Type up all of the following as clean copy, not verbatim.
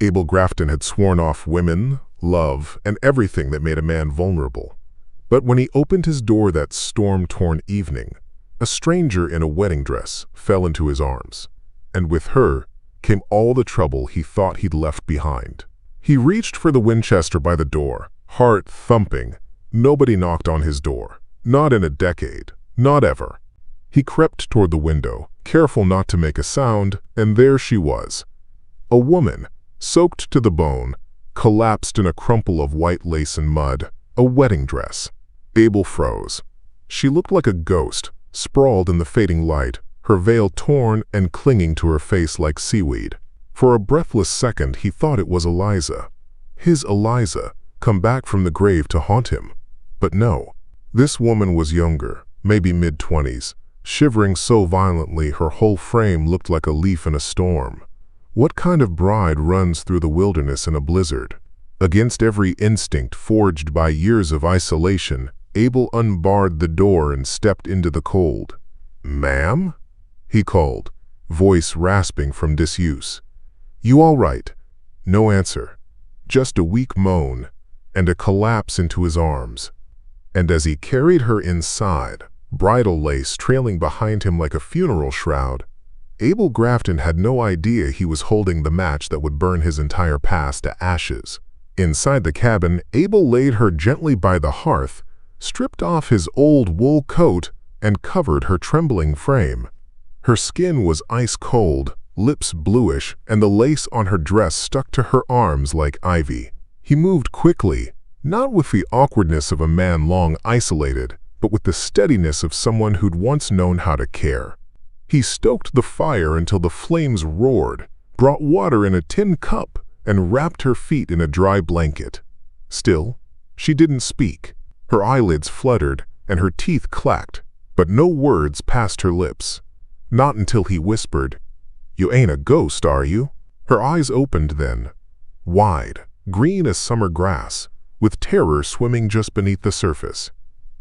Abel Grafton had sworn off women, love, and everything that made a man vulnerable. But when he opened his door that storm-torn evening, a stranger in a wedding dress fell into his arms, and with her came all the trouble he thought he'd left behind. He reached for the Winchester by the door, heart thumping. Nobody knocked on his door. Not in a decade. Not ever. He crept toward the window, careful not to make a sound, and there she was. A woman, soaked to the bone, collapsed in a crumple of white lace and mud, a wedding dress. Abel froze. She looked like a ghost, sprawled in the fading light, her veil torn and clinging to her face like seaweed. For a breathless second he thought it was Eliza. His Eliza, come back from the grave to haunt him. But no. This woman was younger, maybe mid-20s, shivering so violently her whole frame looked like a leaf in a storm. What kind of bride runs through the wilderness in a blizzard? Against every instinct forged by years of isolation, Abel unbarred the door and stepped into the cold. "Ma'am?" he called, voice rasping from disuse. "You all right?" No answer. Just a weak moan and a collapse into his arms. And as he carried her inside, bridal lace trailing behind him like a funeral shroud, Abel Grafton had no idea he was holding the match that would burn his entire past to ashes. Inside the cabin, Abel laid her gently by the hearth, stripped off his old wool coat, and covered her trembling frame. Her skin was ice cold, lips bluish, and the lace on her dress stuck to her arms like ivy. He moved quickly, not with the awkwardness of a man long isolated, but with the steadiness of someone who'd once known how to care. He stoked the fire until the flames roared, brought water in a tin cup, and wrapped her feet in a dry blanket. Still, she didn't speak. Her eyelids fluttered, and her teeth clacked, but no words passed her lips. Not until he whispered, "You ain't a ghost, are you?" Her eyes opened then, wide, green as summer grass, with terror swimming just beneath the surface.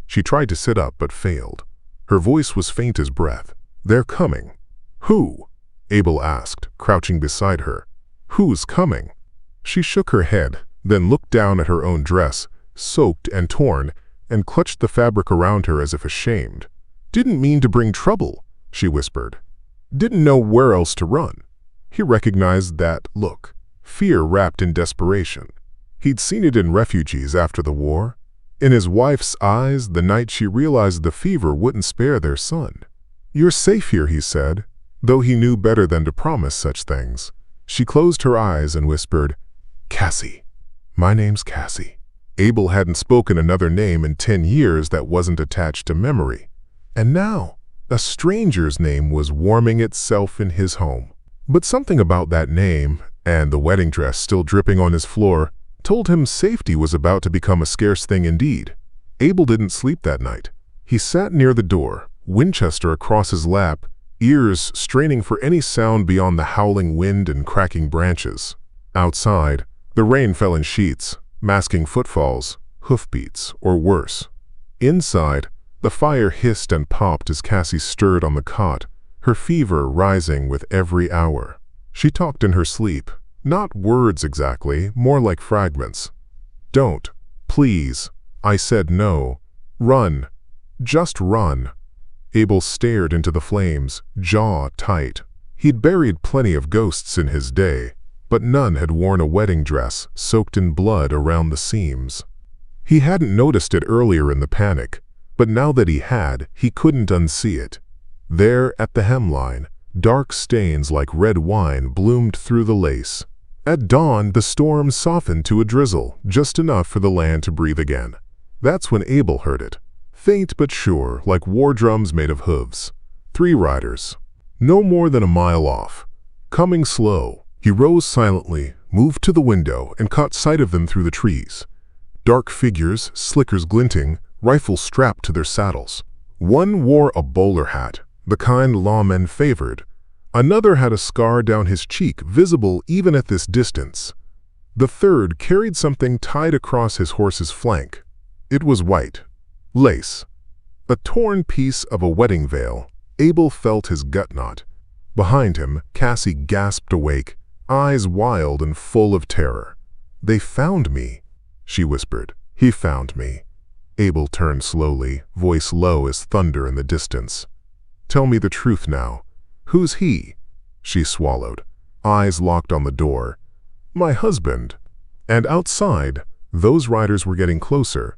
She tried to sit up but failed. Her voice was faint as breath. "They're coming." "Who?" Abel asked, crouching beside her. "Who's coming?" She shook her head, then looked down at her own dress, soaked and torn, and clutched the fabric around her as if ashamed. "Didn't mean to bring trouble," she whispered. "Didn't know where else to run." He recognized that look, fear wrapped in desperation. He'd seen it in refugees after the war, in his wife's eyes the night she realized the fever wouldn't spare their son. "You're safe here," he said, though he knew better than to promise such things. She closed her eyes and whispered, "Cassie. My name's Cassie." Abel hadn't spoken another name in 10 years that wasn't attached to memory. And now, a stranger's name was warming itself in his home. But something about that name, and the wedding dress still dripping on his floor, told him safety was about to become a scarce thing indeed. Abel didn't sleep that night. He sat near the door, Winchester across his lap, ears straining for any sound beyond the howling wind and cracking branches. Outside, the rain fell in sheets, masking footfalls, hoofbeats, or worse. Inside, the fire hissed and popped as Cassie stirred on the cot, her fever rising with every hour. She talked in her sleep, not words exactly, more like fragments. "Don't. Please. I said no. Run. Just run." Abel stared into the flames, jaw tight. He'd buried plenty of ghosts in his day, but none had worn a wedding dress soaked in blood around the seams. He hadn't noticed it earlier in the panic, but now that he had, he couldn't unsee it. There, at the hemline, dark stains like red wine bloomed through the lace. At dawn, the storm softened to a drizzle, just enough for the land to breathe again. That's when Abel heard it. Faint but sure, like war drums made of hooves. 3 riders. No more than a mile off. Coming slow. He rose silently, moved to the window, and caught sight of them through the trees. Dark figures, slickers glinting, rifles strapped to their saddles. One wore a bowler hat, the kind lawmen favored. Another had a scar down his cheek, visible even at this distance. The third carried something tied across his horse's flank. It was white. Lace. A torn piece of a wedding veil. Abel felt his gut knot. Behind him, Cassie gasped awake, eyes wild and full of terror. "They found me," she whispered. "He found me." Abel turned slowly, voice low as thunder in the distance. "Tell me the truth now. Who's he?" She swallowed, eyes locked on the door. "My husband." And outside, those riders were getting closer.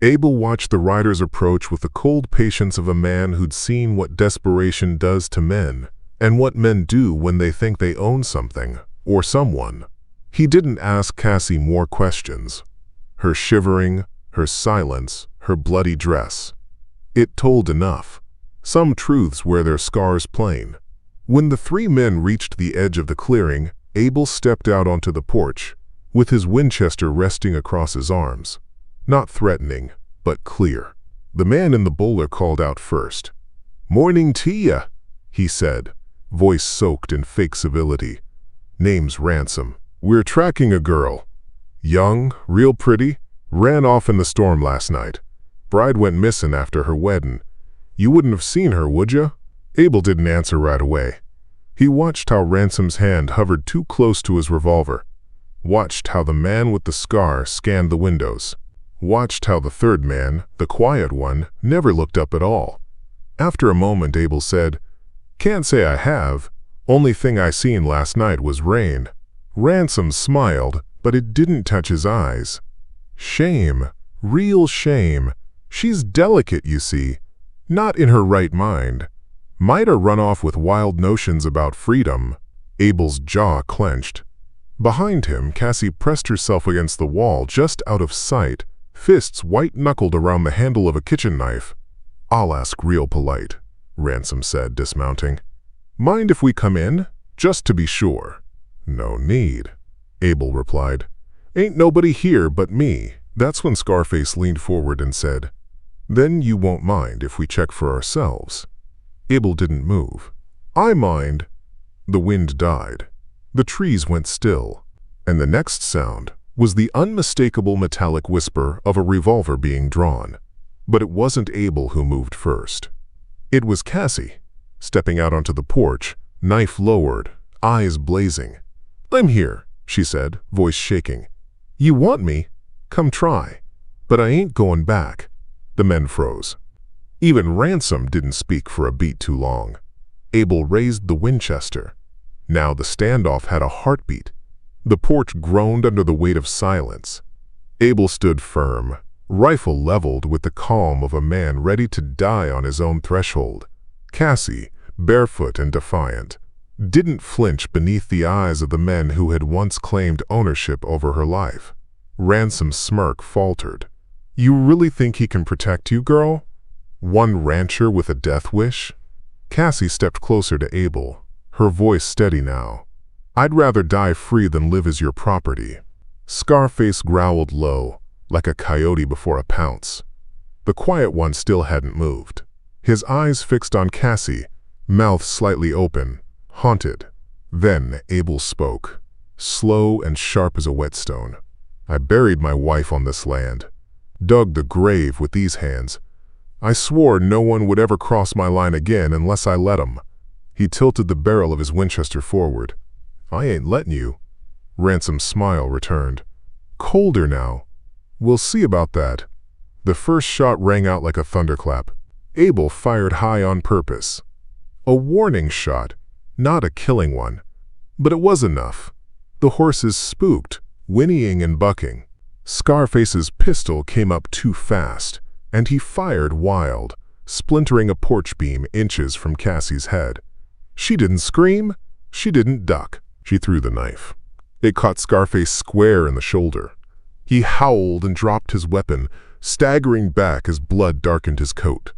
Abel watched the riders approach with the cold patience of a man who'd seen what desperation does to men, and what men do when they think they own something, or someone. He didn't ask Cassie more questions. Her shivering, her silence, her bloody dress. It told enough. Some truths wear their scars plain. When the three men reached the edge of the clearing, Abel stepped out onto the porch, with his Winchester resting across his arms. Not threatening, but clear. The man in the bowler called out first. "Morning to ya," he said, voice soaked in fake civility. "Name's Ransom. We're tracking a girl. Young, real pretty, ran off in the storm last night. Bride went missing after her wedding. You wouldn't have seen her, would ya?" Abel didn't answer right away. He watched how Ransom's hand hovered too close to his revolver. Watched how the man with the scar scanned the windows. Watched how the third man, the quiet one, never looked up at all. After a moment, Abel said, "Can't say I have. Only thing I seen last night was rain." Ransom smiled, but it didn't touch his eyes. "Shame, real shame. She's delicate, you see. Not in her right mind. Might have run off with wild notions about freedom." Abel's jaw clenched. Behind him, Cassie pressed herself against the wall just out of sight, fists white-knuckled around the handle of a kitchen knife. "I'll ask real polite," Ransom said, dismounting. "Mind if we come in? Just to be sure." "No need," Abel replied. "Ain't nobody here but me." That's when Scarface leaned forward and said, "Then you won't mind if we check for ourselves." Abel didn't move. "I mind." The wind died. The trees went still. And the next sound was the unmistakable metallic whisper of a revolver being drawn. But it wasn't Abel who moved first. It was Cassie, stepping out onto the porch, knife lowered, eyes blazing. "I'm here," she said, voice shaking. "You want me? Come try. But I ain't going back." The men froze. Even Ransom didn't speak for a beat too long. Abel raised the Winchester. Now the standoff had a heartbeat. The porch groaned under the weight of silence. Abel stood firm, rifle leveled with the calm of a man ready to die on his own threshold. Cassie, barefoot and defiant, didn't flinch beneath the eyes of the men who had once claimed ownership over her life. Ransom's smirk faltered. "You really think he can protect you, girl? One rancher with a death wish?" Cassie stepped closer to Abel, her voice steady now. "I'd rather die free than live as your property." Scarface growled low, like a coyote before a pounce. The quiet one still hadn't moved. His eyes fixed on Cassie, mouth slightly open, haunted. Then Abel spoke, slow and sharp as a whetstone. "I buried my wife on this land, dug the grave with these hands. I swore no one would ever cross my line again unless I let 'em." He tilted the barrel of his Winchester forward. "I ain't letting you." Ransom's smile returned. "Colder now. We'll see about that." The first shot rang out like a thunderclap. Abel fired high on purpose. A warning shot, not a killing one. But it was enough. The horses spooked, whinnying and bucking. Scarface's pistol came up too fast, and he fired wild, splintering a porch beam inches from Cassie's head. She didn't scream. She didn't duck. She threw the knife. It caught Scarface square in the shoulder. He howled and dropped his weapon, staggering back as blood darkened his coat.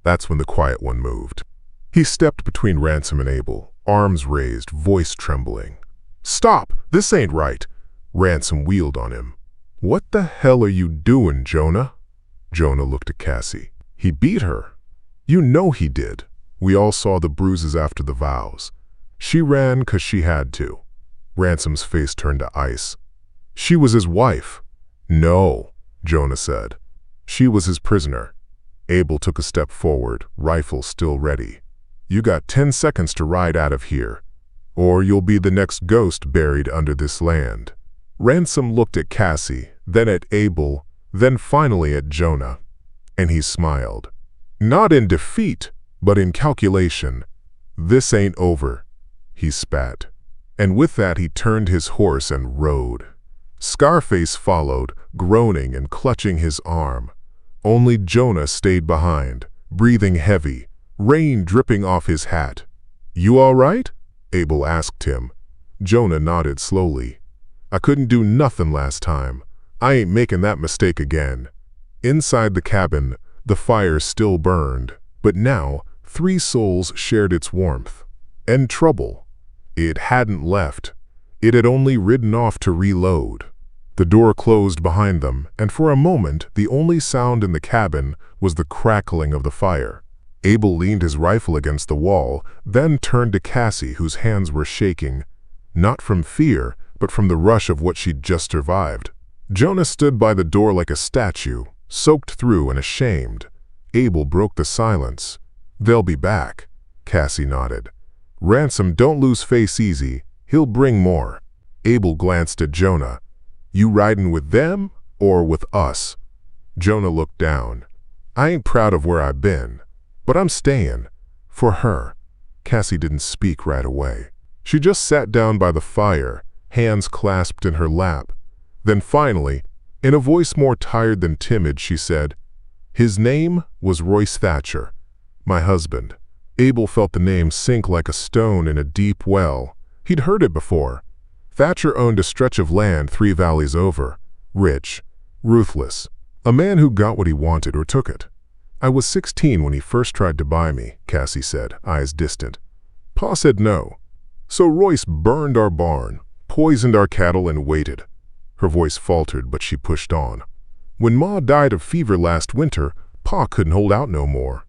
That's when the quiet one moved. He stepped between Ransom and Abel, arms raised, voice trembling. "Stop! This ain't right!" Ransom wheeled on him. "What the hell are you doing, Jonah?" Jonah looked at Cassie. "He beat her." "You know he did. We all saw the bruises after the vows. She ran 'cause she had to." Ransom's face turned to ice. "She was his wife." "No," Jonah said. "She was his prisoner." Abel took a step forward, rifle still ready. "You got 10 seconds to ride out of here." or you'll be the next ghost buried under this land." Ransom looked at Cassie, then at Abel, then finally at Jonah, and he smiled. Not in defeat, but in calculation. "This ain't over," he spat. And with that he turned his horse and rode. Scarface followed, groaning and clutching his arm. Only Jonah stayed behind, breathing heavy, rain dripping off his hat. "You all right?" Abel asked him. Jonah nodded slowly. "I couldn't do nothing last time. I ain't making that mistake again." Inside the cabin, the fire still burned, but now 3 souls shared its warmth. And trouble. It hadn't left. It had only ridden off to reload. The door closed behind them, and for a moment the only sound in the cabin was the crackling of the fire. Abel leaned his rifle against the wall, then turned to Cassie, whose hands were shaking, not from fear, but from the rush of what she'd just survived. Jonah stood by the door like a statue, soaked through and ashamed. Abel broke the silence. "They'll be back," Cassie nodded. "Ransom don't lose face easy. He'll bring more." Abel glanced at Jonah. "You riding with them or with us?" Jonah looked down. "I ain't proud of where I've been, but I'm staying. For her." Cassie didn't speak right away. She just sat down by the fire, hands clasped in her lap. Then finally, in a voice more tired than timid, she said, "His name was Royce Thatcher, my husband." Abel felt the name sink like a stone in a deep well. He'd heard it before. Thatcher owned a stretch of land 3 valleys over. Rich, ruthless. A man who got what he wanted or took it. "I was 16 when he first tried to buy me," Cassie said, eyes distant. "Pa said no. So Royce burned our barn, poisoned our cattle, and waited." Her voice faltered, but she pushed on. "When Ma died of fever last winter, Pa couldn't hold out no more.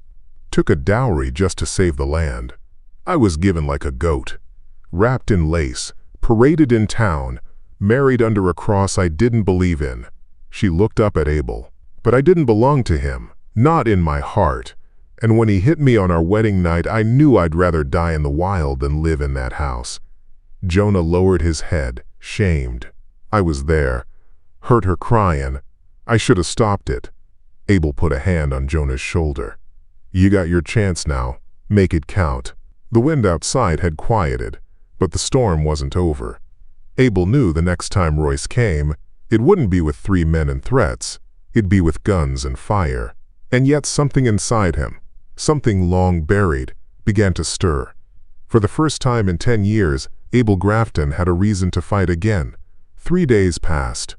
Took a dowry just to save the land. I was given like a goat. Wrapped in lace, paraded in town, married under a cross I didn't believe in." She looked up at Abel. "But I didn't belong to him, not in my heart. And when he hit me on our wedding night, I knew I'd rather die in the wild than live in that house." Jonah lowered his head, shamed. "I was there. Heard her crying. I should have stopped it." Abel put a hand on Jonah's shoulder. "You got your chance now. Make it count." The wind outside had quieted, but the storm wasn't over. Abel knew the next time Royce came, it wouldn't be with 3 men and threats. It'd be with guns and fire. And yet something inside him, something long buried, began to stir. For the first time in 10 years, Abel Grafton had a reason to fight again. 3 days passed.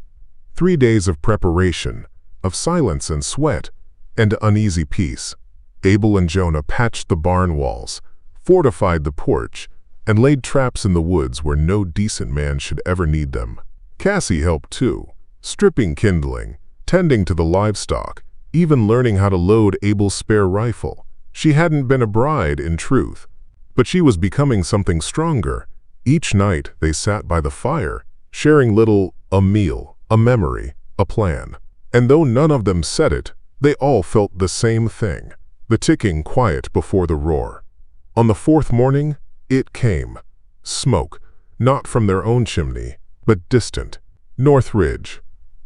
3 days of preparation, of silence and sweat, and uneasy peace. Abel and Jonah patched the barn walls, fortified the porch, and laid traps in the woods where no decent man should ever need them. Cassie helped too, stripping kindling, tending to the livestock, even learning how to load Abel's spare rifle. She hadn't been a bride, in truth, but she was becoming something stronger. Each night they sat by the fire, sharing a meal, a memory, a plan. And though none of them said it, they all felt the same thing, the ticking quiet before the roar. On the 4th morning, it came. Smoke, not from their own chimney, but distant. North Ridge.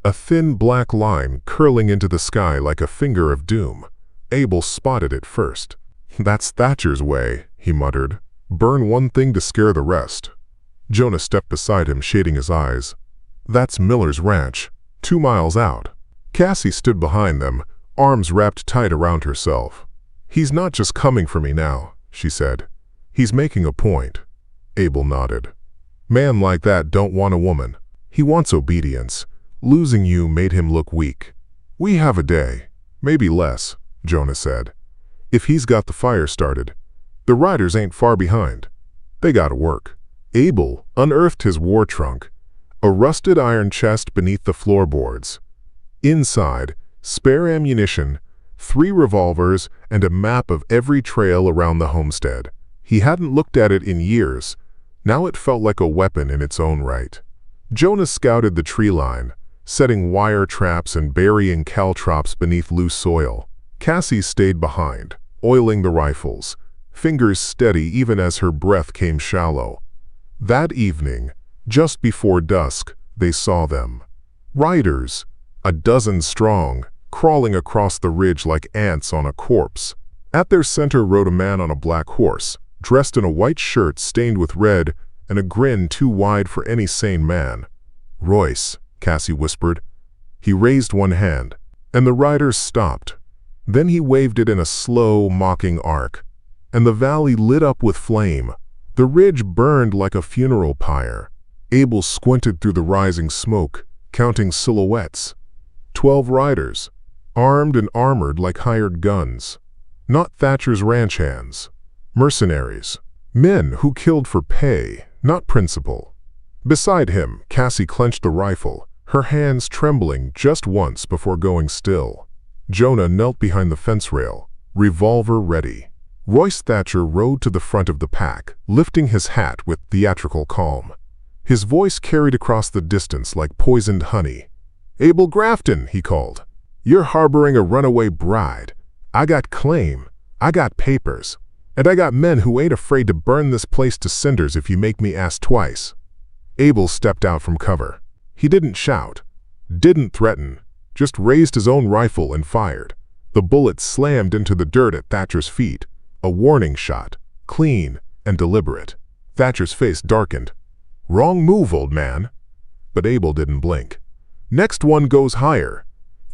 A thin black line curling into the sky like a finger of doom. Abel spotted it first. "That's Thatcher's way," he muttered. "Burn one thing to scare the rest." Jonah stepped beside him, shading his eyes. "That's Miller's ranch, 2 miles out." Cassie stood behind them, arms wrapped tight around herself. "He's not just coming for me now," she said. "He's making a point." Abel nodded. "Man like that don't want a woman. He wants obedience. Losing you made him look weak." "We have a day, maybe less," Jonah said. "If he's got the fire started, the riders ain't far behind. They gotta work." Abel unearthed his war trunk, a rusted iron chest beneath the floorboards. Inside, spare ammunition, 3 revolvers, and a map of every trail around the homestead. He hadn't looked at it in years. Now it felt like a weapon in its own right. Jonah scouted the tree line, setting wire traps and burying caltrops beneath loose soil. Cassie stayed behind, oiling the rifles, fingers steady even as her breath came shallow. That evening, just before dusk, they saw them. Riders, a dozen strong, crawling across the ridge like ants on a corpse. At their center rode a man on a black horse, dressed in a white shirt stained with red and a grin too wide for any sane man. "Royce," Cassie whispered. He raised one hand, and the riders stopped. Then he waved it in a slow, mocking arc, and the valley lit up with flame. The ridge burned like a funeral pyre. Abel squinted through the rising smoke, counting silhouettes. 12 riders, armed and armored like hired guns. Not Thatcher's ranch hands. Mercenaries. Men who killed for pay, not principle. Beside him, Cassie clenched the rifle, her hands trembling just once before going still. Jonah knelt behind the fence rail, revolver ready. Royce Thatcher rode to the front of the pack, lifting his hat with theatrical calm. His voice carried across the distance like poisoned honey. "Abel Grafton," he called. "You're harboring a runaway bride. I got claim, I got papers, and I got men who ain't afraid to burn this place to cinders if you make me ask twice." Abel stepped out from cover. He didn't shout, didn't threaten, just raised his own rifle and fired. The bullet slammed into the dirt at Thatcher's feet. A warning shot, clean and deliberate. Thatcher's face darkened. "Wrong move, old man." But Abel didn't blink. "Next one goes higher."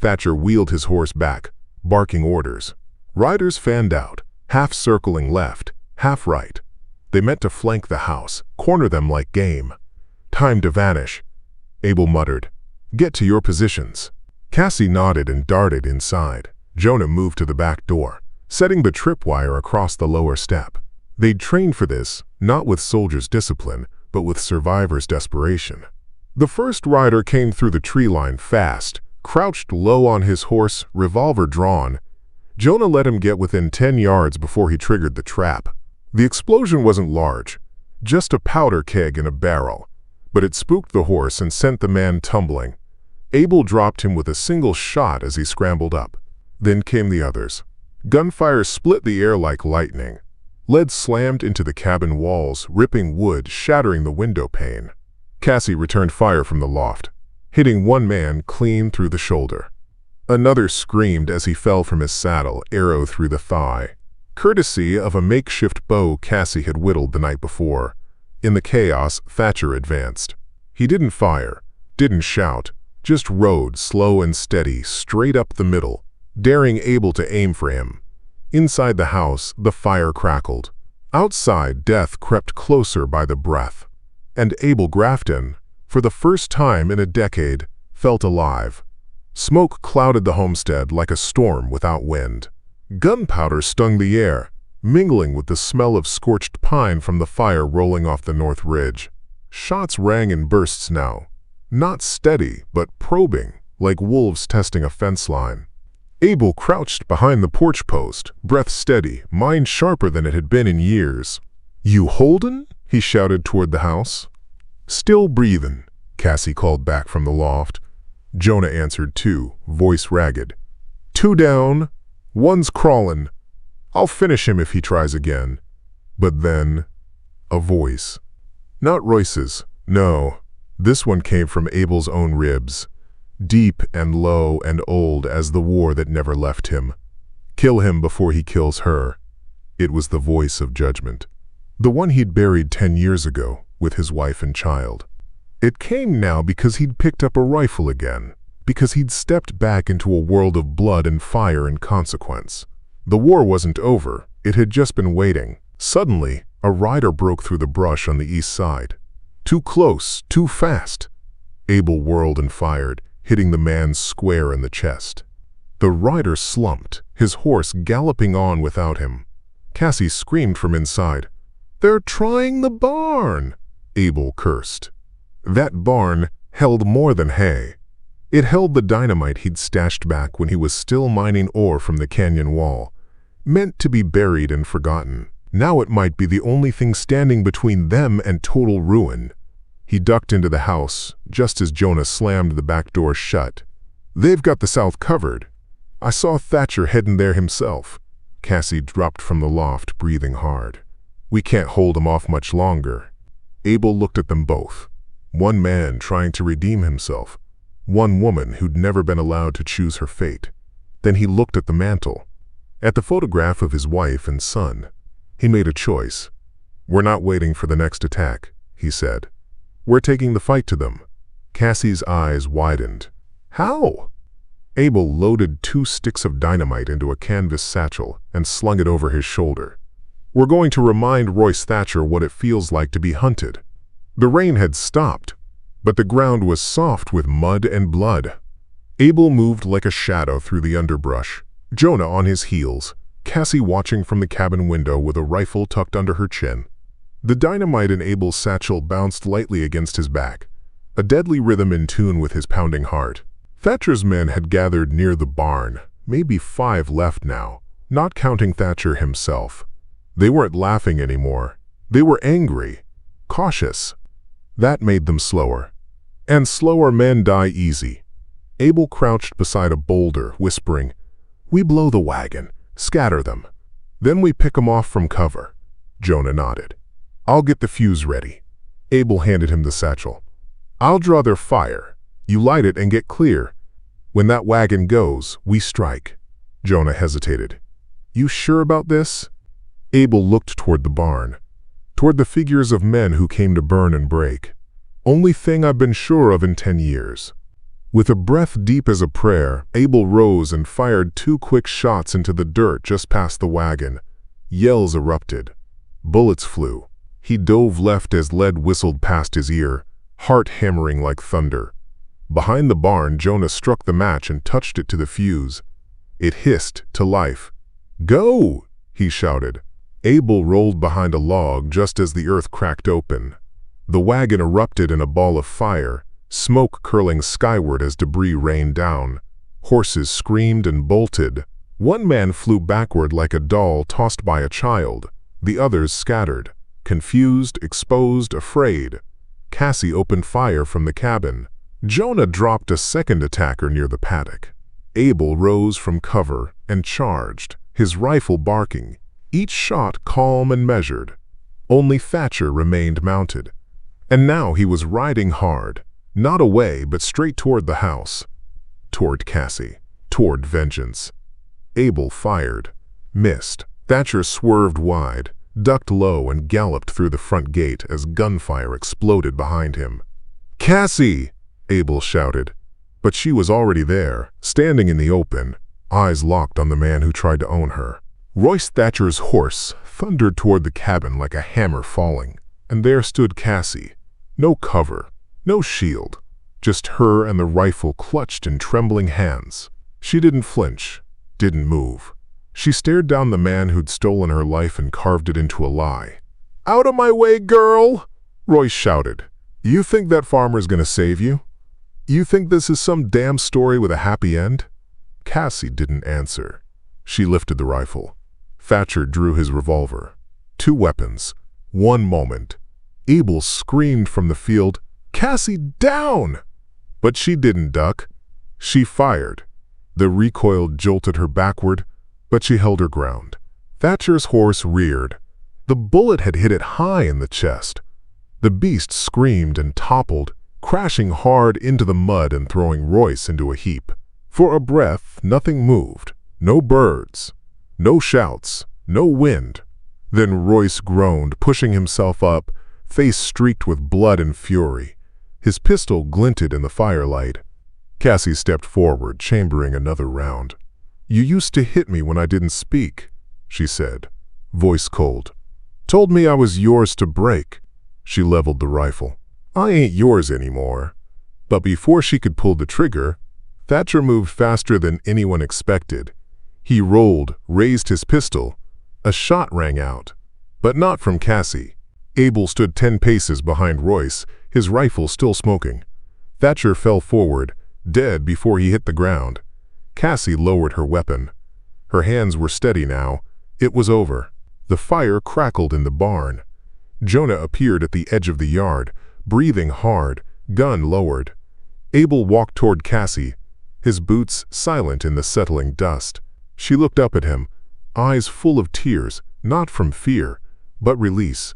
Thatcher wheeled his horse back, barking orders. Riders fanned out, half circling left, half right. They meant to flank the house, corner them like game. "Time to vanish," Abel muttered. "Get to your positions." Cassie nodded and darted inside. Jonah moved to the back door, setting the tripwire across the lower step. They'd trained for this, not with soldiers' discipline, but with survivors' desperation. The first rider came through the tree line fast, crouched low on his horse, revolver drawn. Jonah let him get within 10 yards before he triggered the trap. The explosion wasn't large, just a powder keg in a barrel, but it spooked the horse and sent the man tumbling. Abel dropped him with a single shot as he scrambled up. Then came the others. Gunfire split the air like lightning. Lead slammed into the cabin walls, ripping wood, shattering the window pane. Cassie returned fire from the loft, hitting one man clean through the shoulder. Another screamed as he fell from his saddle, arrow through the thigh. Courtesy of a makeshift bow Cassie had whittled the night before. In the chaos, Thatcher advanced. He didn't fire, didn't shout, just rode slow and steady, straight up the middle, daring Abel to aim for him. Inside the house, the fire crackled. Outside, death crept closer by the breath. And Abel Grafton, for the first time in a decade, felt alive. Smoke clouded the homestead like a storm without wind. Gunpowder stung the air, mingling with the smell of scorched pine from the fire rolling off the north ridge. Shots rang in bursts now, not steady, but probing, like wolves testing a fence line. Abel crouched behind the porch post, breath steady, mind sharper than it had been in years. "You holdin'?" he shouted toward the house. "Still breathin'," Cassie called back from the loft. Jonah answered too, voice ragged. "Two down, one's crawlin'. I'll finish him if he tries again." But then, a voice. Not Royce's, no. This one came from Abel's own ribs. Deep and low and old as the war that never left him. Kill him before he kills her. It was the voice of judgment. The one he'd buried 10 years ago, with his wife and child. It came now because he'd picked up a rifle again, because he'd stepped back into a world of blood and fire and consequence. The war wasn't over, it had just been waiting. Suddenly, a rider broke through the brush on the east side. Too close, too fast. Abel whirled and fired, hitting the man square in the chest. The rider slumped, his horse galloping on without him. Cassie screamed from inside. "They're trying the barn!" Abel cursed. That barn held more than hay. It held the dynamite he'd stashed back when he was still mining ore from the canyon wall, meant to be buried and forgotten. Now it might be the only thing standing between them and total ruin. He ducked into the house, just as Jonah slammed the back door shut. "They've got the south covered. I saw Thatcher heading there himself." Cassie dropped from the loft, breathing hard. "We can't hold him off much longer." Abel looked at them both. One man trying to redeem himself. One woman who'd never been allowed to choose her fate. Then he looked at the mantle. At the photograph of his wife and son. He made a choice. "We're not waiting for the next attack," he said. "We're taking the fight to them." Cassie's eyes widened. "How?" Abel loaded 2 sticks of dynamite into a canvas satchel and slung it over his shoulder. "We're going to remind Royce Thatcher what it feels like to be hunted." The rain had stopped, but the ground was soft with mud and blood. Abel moved like a shadow through the underbrush, Jonah on his heels, Cassie watching from the cabin window with a rifle tucked under her chin. The dynamite in Abel's satchel bounced lightly against his back, a deadly rhythm in tune with his pounding heart. Thatcher's men had gathered near the barn, maybe 5 left now, not counting Thatcher himself. They weren't laughing anymore. They were angry, cautious. That made them slower. And slower men die easy. Abel crouched beside a boulder, whispering, "We blow the wagon, scatter them. Then we pick 'em off from cover." Jonah nodded. "I'll get the fuse ready." Abel handed him the satchel. "I'll draw their fire. You light it and get clear. When that wagon goes, we strike." Jonah hesitated. "You sure about this?" Abel looked toward the barn, toward the figures of men who came to burn and break. "Only thing I've been sure of in 10 years. With a breath deep as a prayer, Abel rose and fired 2 quick shots into the dirt just past the wagon. Yells erupted. Bullets flew. He dove left as lead whistled past his ear, heart hammering like thunder. Behind the barn, Jonah struck the match and touched it to the fuse. It hissed to life. "Go!" he shouted. Abel rolled behind a log just as the earth cracked open. The wagon erupted in a ball of fire, smoke curling skyward as debris rained down. Horses screamed and bolted. One man flew backward like a doll tossed by a child. The others scattered, confused, exposed, afraid. Cassie opened fire from the cabin. Jonah dropped a second attacker near the paddock. Abel rose from cover and charged, his rifle barking, each shot calm and measured. Only Thatcher remained mounted. And now he was riding hard, not away but straight toward the house. Toward Cassie, toward vengeance. Abel fired, missed. Thatcher swerved wide, ducked low and galloped through the front gate as gunfire exploded behind him. "Cassie!" Abel shouted. But she was already there, standing in the open, eyes locked on the man who tried to own her. Royce Thatcher's horse thundered toward the cabin like a hammer falling, and there stood Cassie. No cover, no shield, just her and the rifle clutched in trembling hands. She didn't flinch, didn't move. She stared down the man who'd stolen her life and carved it into a lie. "Out of my way, girl!" Royce shouted. "You think that farmer's gonna save you? You think this is some damn story with a happy end?" Cassie didn't answer. She lifted the rifle. Thatcher drew his revolver. 2 weapons. One moment. Abel screamed from the field, "Cassie, down!" But she didn't duck. She fired. The recoil jolted her backward, but she held her ground. Thatcher's horse reared. The bullet had hit it high in the chest. The beast screamed and toppled, crashing hard into the mud and throwing Royce into a heap. For a breath, nothing moved. No birds. No shouts. No wind. Then Royce groaned, pushing himself up, face streaked with blood and fury. His pistol glinted in the firelight. Cassie stepped forward, chambering another round. "You used to hit me when I didn't speak," she said, voice cold. "Told me I was yours to break." She leveled the rifle. "I ain't yours anymore." But before she could pull the trigger, Thatcher moved faster than anyone expected. He rolled, raised his pistol. A shot rang out, but not from Cassie. Abel stood 10 paces behind Royce, his rifle still smoking. Thatcher fell forward, dead before he hit the ground. Cassie lowered her weapon. Her hands were steady now. It was over. The fire crackled in the barn. Jonah appeared at the edge of the yard, breathing hard, gun lowered. Abel walked toward Cassie, his boots silent in the settling dust. She looked up at him, eyes full of tears, not from fear, but release.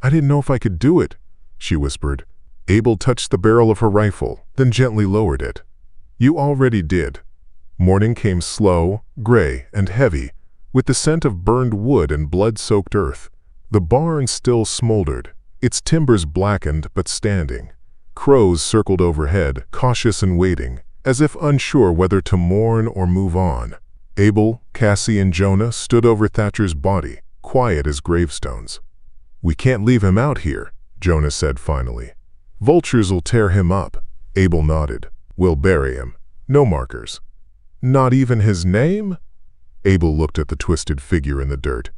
"I didn't know if I could do it," she whispered. Abel touched the barrel of her rifle, then gently lowered it. You already did. Morning came slow, gray, and heavy, with the scent of burned wood and blood-soaked earth. The barn still smoldered, its timbers blackened but standing. Crows circled overhead, cautious and waiting, as if unsure whether to mourn or move on. Abel, Cassie, and Jonah stood over Thatcher's body, quiet as gravestones. We can't leave him out here, Jonah said finally. Vultures'll tear him up. Abel nodded. We'll bury him. No markers. Not even his name? Abel looked at the twisted figure in the dirt.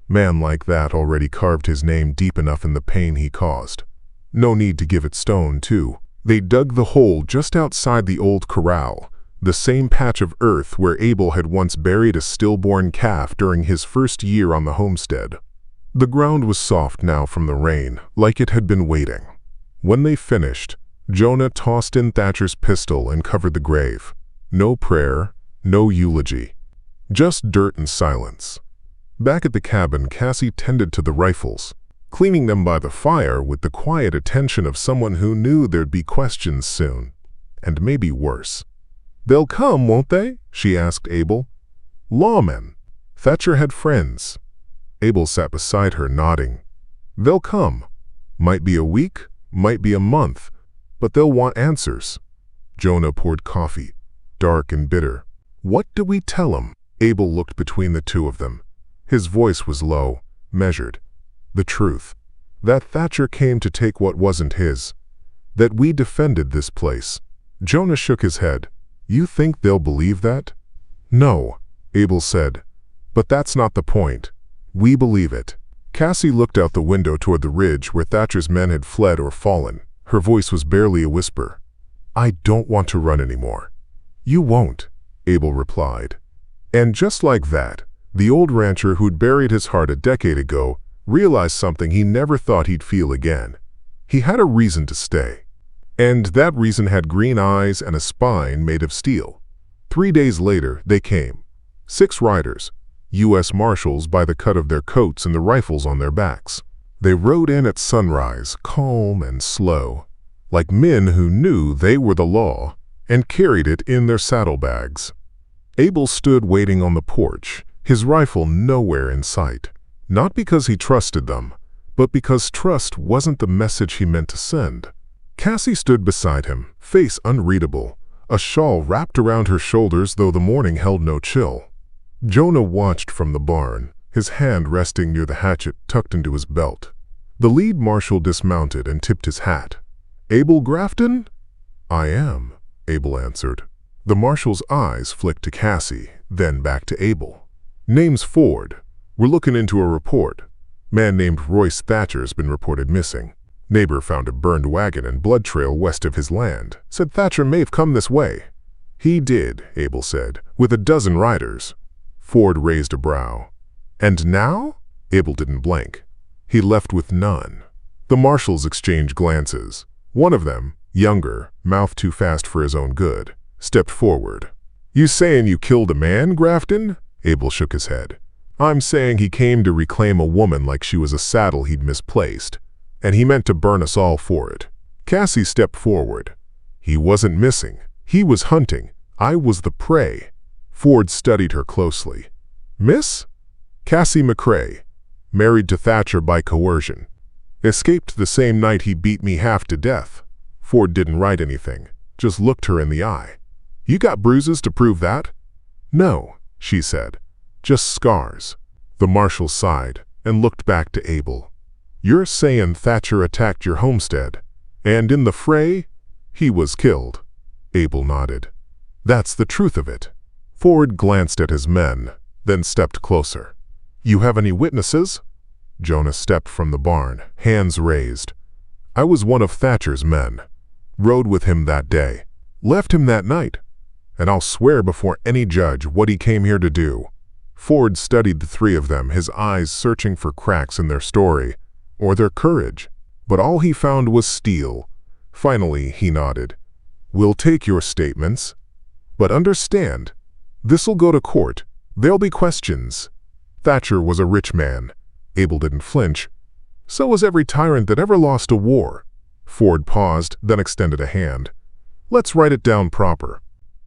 Man like that already carved his name deep enough in the pain he caused. No need to give it stone, too. They dug the hole just outside the old corral, the same patch of earth where Abel had once buried a stillborn calf during his first year on the homestead. The ground was soft now from the rain, like it had been waiting. When they finished, Jonah tossed in Thatcher's pistol and covered the grave. No prayer, no eulogy. Just dirt and silence. Back at the cabin, Cassie tended to the rifles, cleaning them by the fire with the quiet attention of someone who knew there'd be questions soon, and maybe worse. They'll come, won't they? She asked Abel. Lawmen. Thatcher had friends. Abel sat beside her, nodding. They'll come. Might be a week, might be a month, but they'll want answers. Jonah poured coffee, dark and bitter. What do we tell 'em? Abel looked between the two of them. His voice was low, measured. The truth. That Thatcher came to take what wasn't his. That we defended this place. Jonah shook his head. You think they'll believe that? No, Abel said. But that's not the point. We believe it. Cassie looked out the window toward the ridge where Thatcher's men had fled or fallen. Her voice was barely a whisper. I don't want to run anymore. You won't, Abel replied. And just like that, the old rancher who'd buried his heart a decade ago realized something he never thought he'd feel again. He had a reason to stay. And that reason had green eyes and a spine made of steel. 3 days later, they came. 6 riders, U.S. Marshals by the cut of their coats and the rifles on their backs. They rode in at sunrise, calm and slow, like men who knew they were the law and carried it in their saddlebags. Abel stood waiting on the porch, his rifle nowhere in sight. Not because he trusted them, but because trust wasn't the message he meant to send. Cassie stood beside him, face unreadable, a shawl wrapped around her shoulders though the morning held no chill. Jonah watched from the barn, his hand resting near the hatchet tucked into his belt. The lead marshal dismounted and tipped his hat. Abel Grafton? I am, Abel answered. The marshal's eyes flicked to Cassie, then back to Abel. Name's Ford. We're looking into a report. Man named Royce Thatcher's been reported missing. Neighbor found a burned wagon and blood trail west of his land. Said Thatcher may have come this way. He did, Abel said, with a dozen riders. Ford raised a brow. And now? Abel didn't blink. He left with none. The marshals exchanged glances. One of them, younger, mouth too fast for his own good, stepped forward. You saying you killed a man, Grafton? Abel shook his head. I'm saying he came to reclaim a woman like she was a saddle he'd misplaced, and he meant to burn us all for it. Cassie stepped forward. He wasn't missing. He was hunting. I was the prey. Ford studied her closely. Miss? Cassie McCrae. Married to Thatcher by coercion. Escaped the same night he beat me half to death. Ford didn't write anything, just looked her in the eye. You got bruises to prove that? No, she said. Just scars. The marshal sighed and looked back to Abel. You're saying Thatcher attacked your homestead, and in the fray, he was killed. Abel nodded. That's the truth of it. Ford glanced at his men, then stepped closer. You have any witnesses? Jonah stepped from the barn, hands raised. I was one of Thatcher's men. Rode with him that day. Left him that night. And I'll swear before any judge what he came here to do. Ford studied the 3 of them, his eyes searching for cracks in their story, or their courage. But all he found was steel. Finally, he nodded. We'll take your statements. But understand, this'll go to court. There'll be questions. Thatcher was a rich man. Abel didn't flinch. So was every tyrant that ever lost a war. Ford paused, then extended a hand. "Let's write it down proper."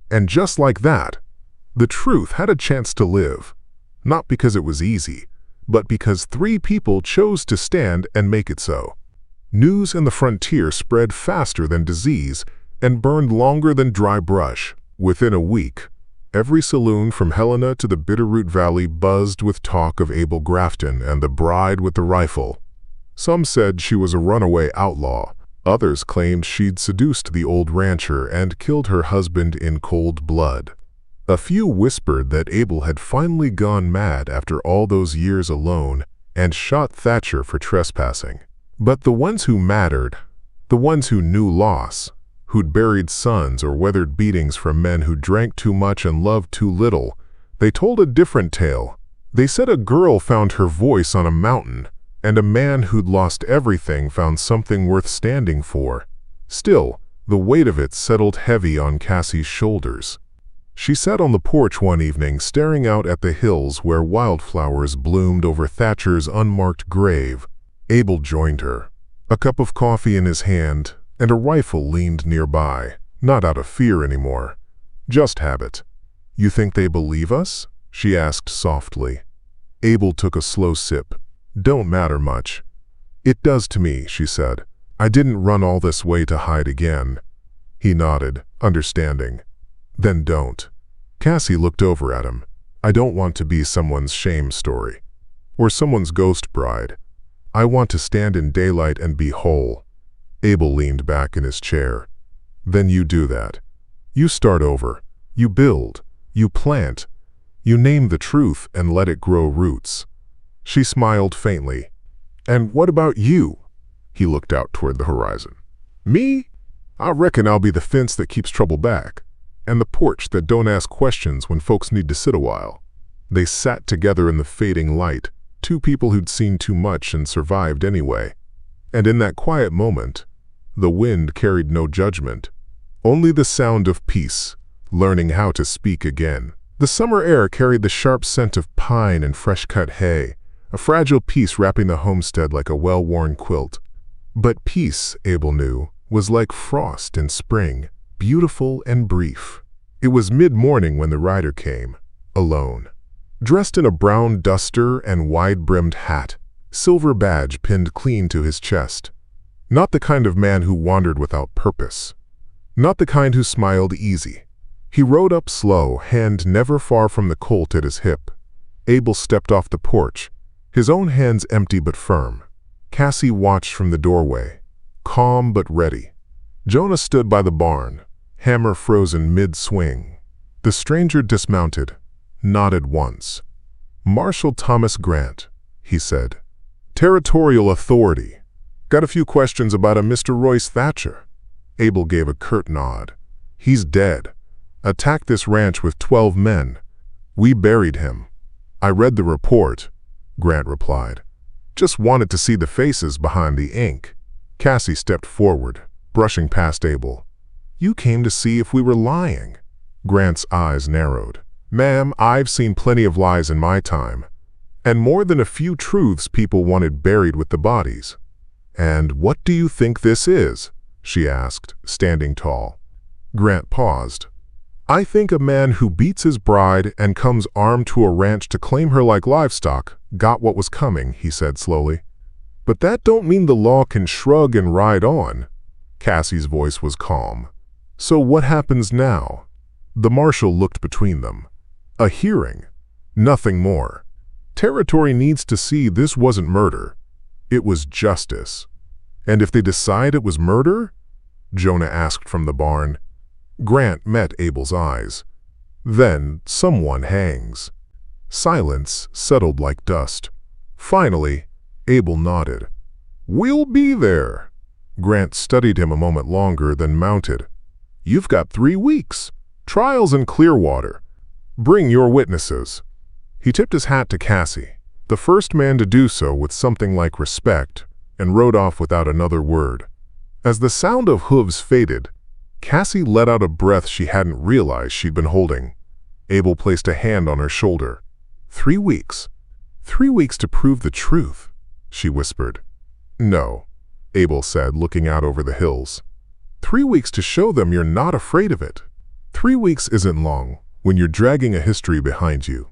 And just like that, the truth had a chance to live. Not because it was easy, but because 3 people chose to stand and make it so. News in the frontier spread faster than disease and burned longer than dry brush. Within a week, every saloon from Helena to the Bitterroot Valley buzzed with talk of Abel Grafton and the bride with the rifle. Some said she was a runaway outlaw. Others claimed she'd seduced the old rancher and killed her husband in cold blood. A few whispered that Abel had finally gone mad after all those years alone and shot Thatcher for trespassing. But the ones who mattered, the ones who knew loss, who'd buried sons or weathered beatings from men who drank too much and loved too little, they told a different tale. They said a girl found her voice on a mountain, and a man who'd lost everything found something worth standing for. Still, the weight of it settled heavy on Cassie's shoulders. She sat on the porch one evening staring out at the hills where wildflowers bloomed over Thatcher's unmarked grave. Abel joined her, a cup of coffee in his hand, and a rifle leaned nearby, not out of fear anymore, just habit. "You think they believe us?" she asked softly. Abel took a slow sip. "Don't matter much." "It does to me," she said. "I didn't run all this way to hide again." He nodded, understanding. "Then don't." Cassie looked over at him. "I don't want to be someone's shame story, or someone's ghost bride. I want to stand in daylight and be whole." Abel leaned back in his chair. "Then you do that. You start over. You build. You plant. You name the truth and let it grow roots." She smiled faintly. "And what about you?" He looked out toward the horizon. "Me? I reckon I'll be the fence that keeps trouble back, and the porch that don't ask questions when folks need to sit a while." They sat together in the fading light, 2 people who'd seen too much and survived anyway. And in that quiet moment, the wind carried no judgment, only the sound of peace, learning how to speak again. The summer air carried the sharp scent of pine and fresh-cut hay, a fragile peace wrapping the homestead like a well-worn quilt. But peace, Abel knew, was like frost in spring, beautiful and brief. It was mid-morning when the rider came, alone. Dressed in a brown duster and wide-brimmed hat, silver badge pinned clean to his chest. Not the kind of man who wandered without purpose. Not the kind who smiled easy. He rode up slow, hand never far from the colt at his hip. Abel stepped off the porch, his own hands empty but firm. Cassie watched from the doorway, calm but ready. Jonah stood by the barn, hammer frozen mid-swing. The stranger dismounted, nodded once. "Marshal Thomas Grant," he said. "Territorial authority. Got a few questions about a Mr. Royce Thatcher." Abel gave a curt nod. "He's dead. Attacked this ranch with 12 men. We buried him." "I read the report," Grant replied. "Just wanted to see the faces behind the ink." Cassie stepped forward, brushing past Abel. "You came to see if we were lying." Grant's eyes narrowed. "Ma'am, I've seen plenty of lies in my time, and more than a few truths people wanted buried with the bodies." "And what do you think this is?" she asked, standing tall. Grant paused. "I think a man who beats his bride and comes armed to a ranch to claim her like livestock got what was coming," he said slowly. "But that don't mean the law can shrug and ride on." Cassie's voice was calm. "So what happens now?" The marshal looked between them. "A hearing. Nothing more. Territory needs to see this wasn't murder. It was justice." "And if they decide it was murder?" Jonah asked from the barn. Grant met Abel's eyes. "Then someone hangs." Silence settled like dust. Finally, Abel nodded. "We'll be there." Grant studied him a moment longer, then mounted. "You've got 3 weeks. Trials in Clearwater. Bring your witnesses." He tipped his hat to Cassie, the first man to do so with something like respect, and rode off without another word. As the sound of hooves faded, Cassie let out a breath she hadn't realized she'd been holding. Abel placed a hand on her shoulder. 3 weeks. 3 weeks to prove the truth," she whispered. "No. Abel said, looking out over the hills. 3 weeks to show them you're not afraid of it. 3 weeks isn't long when you're dragging a history behind you.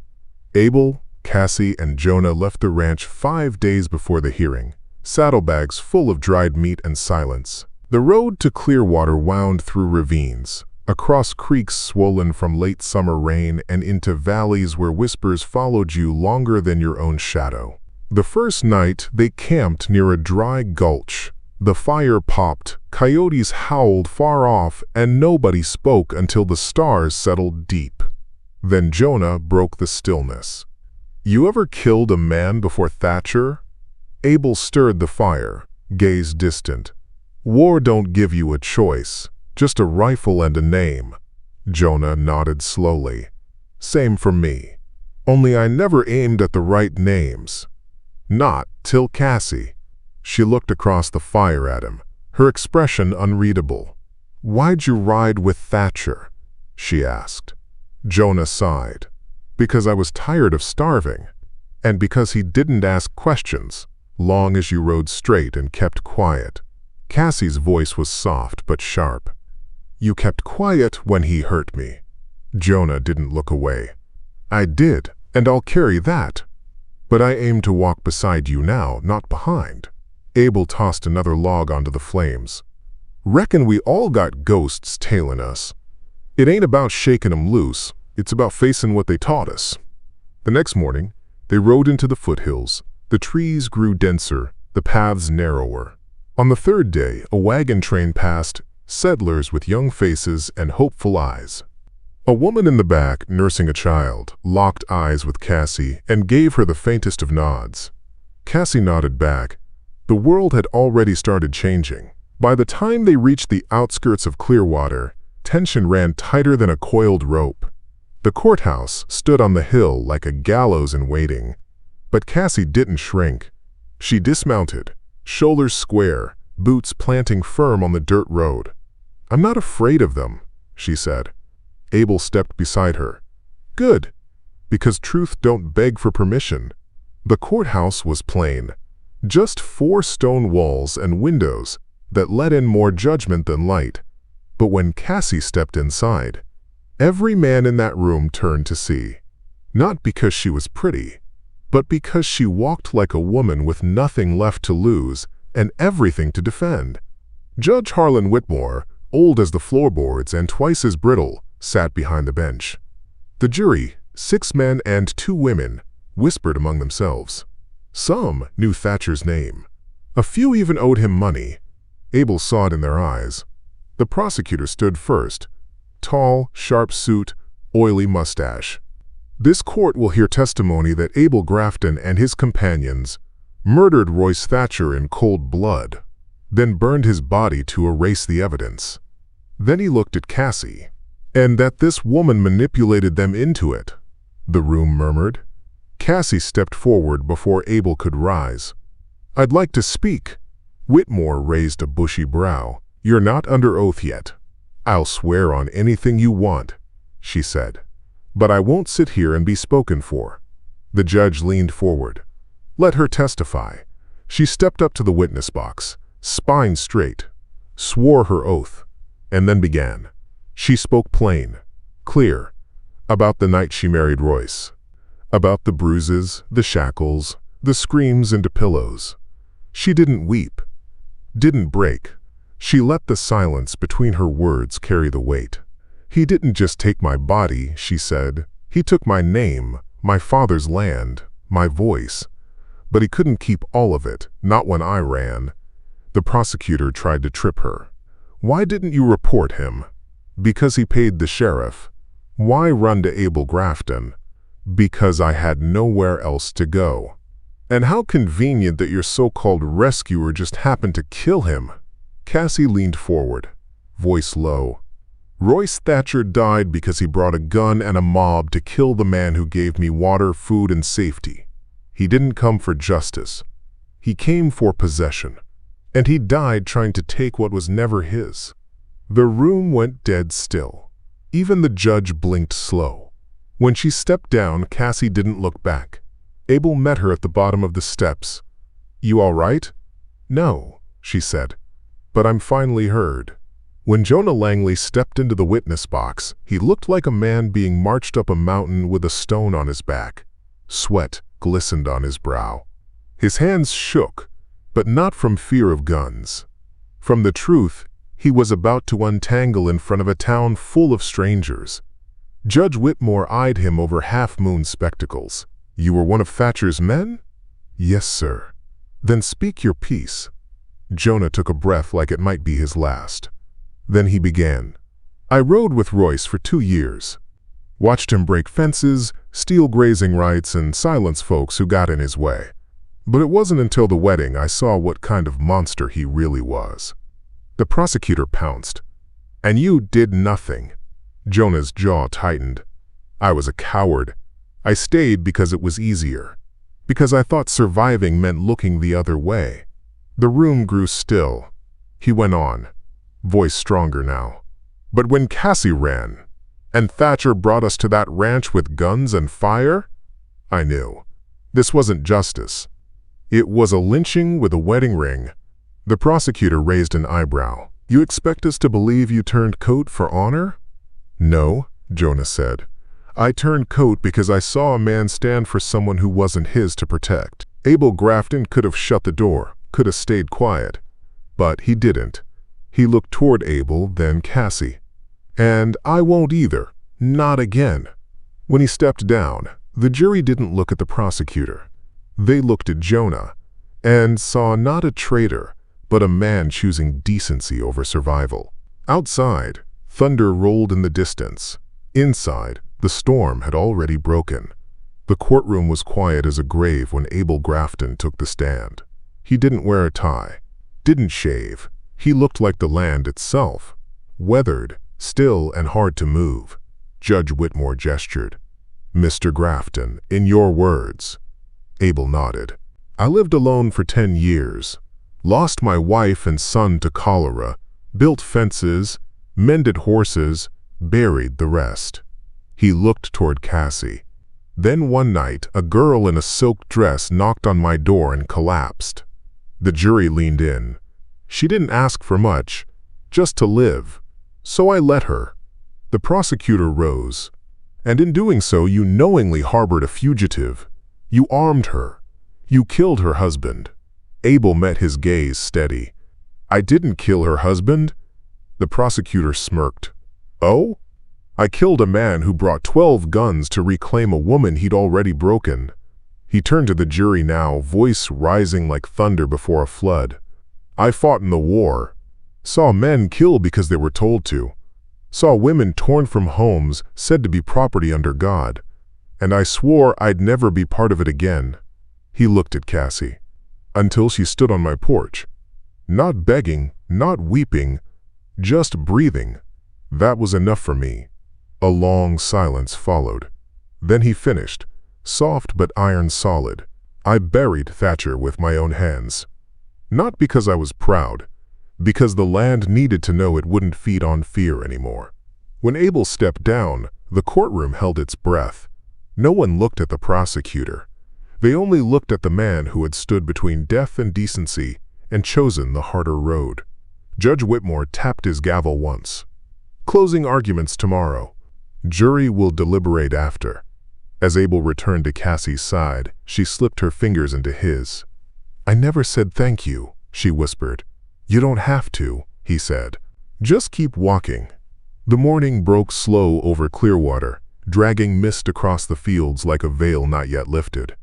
Abel, Cassie, and Jonah left the ranch 5 days before the hearing, saddlebags full of dried meat and silence. The road to Clearwater wound through ravines, across creeks swollen from late summer rain and into valleys where whispers followed you longer than your own shadow. The first night, they camped near a dry gulch. The fire popped, coyotes howled far off, and nobody spoke until the stars settled deep. Then Jonah broke the stillness. "You ever killed a man before, Thatcher?" Abel stirred the fire, gaze distant. "War don't give you a choice, just a rifle and a name." Jonah nodded slowly. "Same for me. Only I never aimed at the right names. Not till Cassie." She looked across the fire at him, her expression unreadable. "Why'd you ride with Thatcher?" she asked. Jonah sighed. "Because I was tired of starving, and because he didn't ask questions, long as you rode straight and kept quiet." Cassie's voice was soft but sharp. "You kept quiet when he hurt me." Jonah didn't look away. "I did, and I'll carry that. But I aim to walk beside you now, not behind." Abel tossed another log onto the flames. "Reckon we all got ghosts tailing us. It ain't about shaking 'em loose, it's about facing what they taught us." The next morning, they rode into the foothills. The trees grew denser, the paths narrower. On the third day, a wagon train passed, settlers with young faces and hopeful eyes. A woman in the back, nursing a child, locked eyes with Cassie and gave her the faintest of nods. Cassie nodded back. The world had already started changing. By the time they reached the outskirts of Clearwater, tension ran tighter than a coiled rope. The courthouse stood on the hill like a gallows in waiting. But Cassie didn't shrink. She dismounted, shoulders square, boots planting firm on the dirt road. "I'm not afraid of them," she said. Abel stepped beside her. "Good, because truth don't beg for permission." The courthouse was plain. Just 4 stone walls and windows that let in more judgment than light. But when Cassie stepped inside, every man in that room turned to see. Not because she was pretty, but because she walked like a woman with nothing left to lose and everything to defend. Judge Harlan Whitmore, old as the floorboards and twice as brittle, sat behind the bench. The jury, 6 men and 2 women, whispered among themselves. Some knew Thatcher's name. A few even owed him money. Abel saw it in their eyes. The prosecutor stood first. Tall, sharp suit, oily mustache. "This court will hear testimony that Abel Grafton and his companions murdered Royce Thatcher in cold blood, then burned his body to erase the evidence." Then he looked at Cassie. "And that this woman manipulated them into it," the room murmured. Cassie stepped forward before Abel could rise. "I'd like to speak." Whitmore raised a bushy brow. "You're not under oath yet." "I'll swear on anything you want," she said. "But I won't sit here and be spoken for." The judge leaned forward. "Let her testify." She stepped up to the witness box, spine straight, swore her oath, and then began. She spoke plain, clear, about the night she married Royce. About the bruises, the shackles, the screams into pillows. She didn't weep, didn't break. She let the silence between her words carry the weight. "He didn't just take my body," she said. "He took my name, my father's land, my voice. But he couldn't keep all of it, not when I ran." The prosecutor tried to trip her. "Why didn't you report him?" "Because he paid the sheriff." "Why run to Abel Grafton?" "Because I had nowhere else to go." "And how convenient that your so-called rescuer just happened to kill him." Cassie leaned forward, voice low. "Royce Thatcher died because he brought a gun and a mob to kill the man who gave me water, food, and safety. He didn't come for justice. He came for possession. And he died trying to take what was never his." The room went dead still. Even the judge blinked slow. When she stepped down, Cassie didn't look back. Abel met her at the bottom of the steps. "You all right?" "No," she said. "But I'm finally heard." When Jonah Langley stepped into the witness box, he looked like a man being marched up a mountain with a stone on his back. Sweat glistened on his brow. His hands shook, but not from fear of guns. From the truth he was about to untangle in front of a town full of strangers. Judge Whitmore eyed him over half-moon spectacles. "You were one of Thatcher's men?" "Yes, sir." "Then speak your piece." Jonah took a breath like it might be his last. Then he began. "I rode with Royce for 2 years. Watched him break fences, steal grazing rights, and silence folks who got in his way. But it wasn't until the wedding I saw what kind of monster he really was." The prosecutor pounced. "And you did nothing." Jonah's jaw tightened. "I was a coward. I stayed because it was easier. Because I thought surviving meant looking the other way." The room grew still. He went on, voice stronger now. "But when Cassie ran, and Thatcher brought us to that ranch with guns and fire, I knew. This wasn't justice. It was a lynching with a wedding ring." The prosecutor raised an eyebrow. "You expect us to believe you turned coat for honor?" "No," Jonah said. "I turned coat because I saw a man stand for someone who wasn't his to protect. Abel Grafton could have shut the door, could have stayed quiet. But he didn't. He looked toward Abel, then Cassie. And I won't either. Not again." When he stepped down, the jury didn't look at the prosecutor. They looked at Jonah and saw not a traitor, but a man choosing decency over survival. Outside, thunder rolled in the distance. Inside, the storm had already broken. The courtroom was quiet as a grave when Abel Grafton took the stand. He didn't wear a tie, didn't shave. He looked like the land itself, weathered, still and hard to move. Judge Whitmore gestured. "Mr. Grafton, in your words." Abel nodded. "I lived alone for 10 years. Lost my wife and son to cholera, built fences, mended horses, buried the rest." He looked toward Cassie. "Then one night, a girl in a silk dress knocked on my door and collapsed. The jury leaned in. She didn't ask for much, just to live. So I let her." The prosecutor rose. "And in doing so, you knowingly harbored a fugitive. You armed her. You killed her husband." Abel met his gaze steady. "I didn't kill her husband." The prosecutor smirked. "Oh? I killed a man who brought 12 guns to reclaim a woman he'd already broken." He turned to the jury now, voice rising like thunder before a flood. "I fought in the war. Saw men kill because they were told to. Saw women torn from homes said to be property under God. And I swore I'd never be part of it again." He looked at Cassie. "Until she stood on my porch. Not begging, not weeping, just breathing. That was enough for me." A long silence followed. Then he finished, soft but iron solid. "I buried Thatcher with my own hands. Not because I was proud, because the land needed to know it wouldn't feed on fear anymore." When Abel stepped down, the courtroom held its breath. No one looked at the prosecutor. They only looked at the man who had stood between death and decency and chosen the harder road. Judge Whitmore tapped his gavel once. "Closing arguments tomorrow. Jury will deliberate after." As Abel returned to Cassie's side, she slipped her fingers into his. "I never said thank you," she whispered. "You don't have to," he said. "Just keep walking." The morning broke slow over Clearwater, dragging mist across the fields like a veil not yet lifted.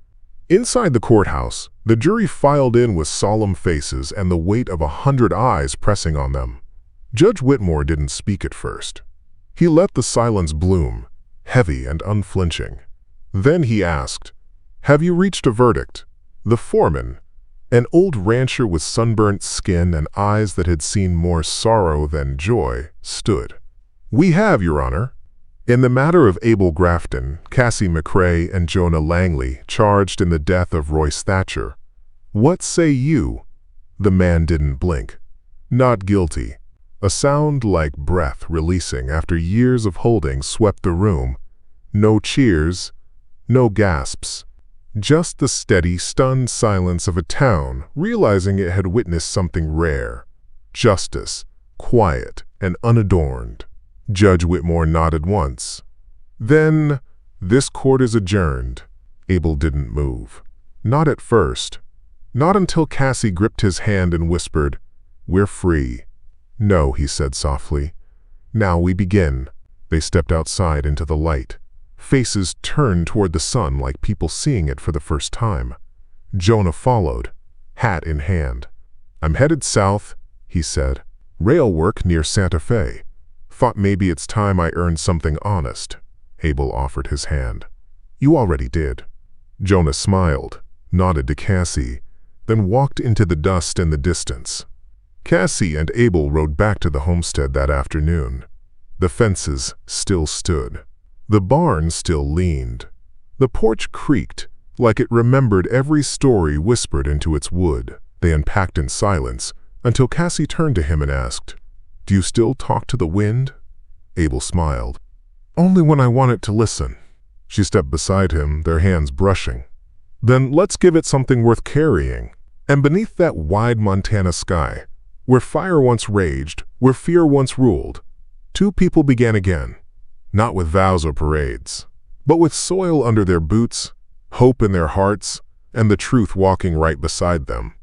Inside the courthouse, the jury filed in with solemn faces and the weight of 100 eyes pressing on them. Judge Whitmore didn't speak at first. He let the silence bloom, heavy and unflinching. Then he asked, "Have you reached a verdict?" The foreman, an old rancher with sunburnt skin and eyes that had seen more sorrow than joy, stood. "We have, Your Honor." In the matter of Abel Grafton, Cassie McCrae, and Jonah Langley, charged in the death of Royce Thatcher. "What say you?" The man didn't blink. "Not guilty." A sound like breath releasing after years of holding swept the room. No cheers, no gasps, Just the steady, stunned silence of a town realizing it had witnessed something rare. Justice, quiet and unadorned. Judge Whitmore nodded once. Then, "This court is adjourned." Abel didn't move. Not at first. Not until Cassie gripped his hand and whispered, "We're free." "No," he said softly. "Now we begin." They stepped outside into the light. Faces turned toward the sun like people seeing it for the first time. Jonah followed, hat in hand. "I'm headed south," he said. "Rail work near Santa Fe. Thought maybe it's time I earned something honest." Abel offered his hand. "You already did." Jonah smiled, nodded to Cassie, then walked into the dust in the distance. Cassie and Abel rode back to the homestead that afternoon. The fences still stood. The barn still leaned. The porch creaked, like it remembered every story whispered into its wood. They unpacked in silence until Cassie turned to him and asked, "Do you still talk to the wind?" Abel smiled. "Only when I want it to listen." She stepped beside him, their hands brushing. "Then let's give it something worth carrying." And beneath that wide Montana sky, where fire once raged, where fear once ruled, two people began again, not with vows or parades, but with soil under their boots, hope in their hearts, and the truth walking right beside them.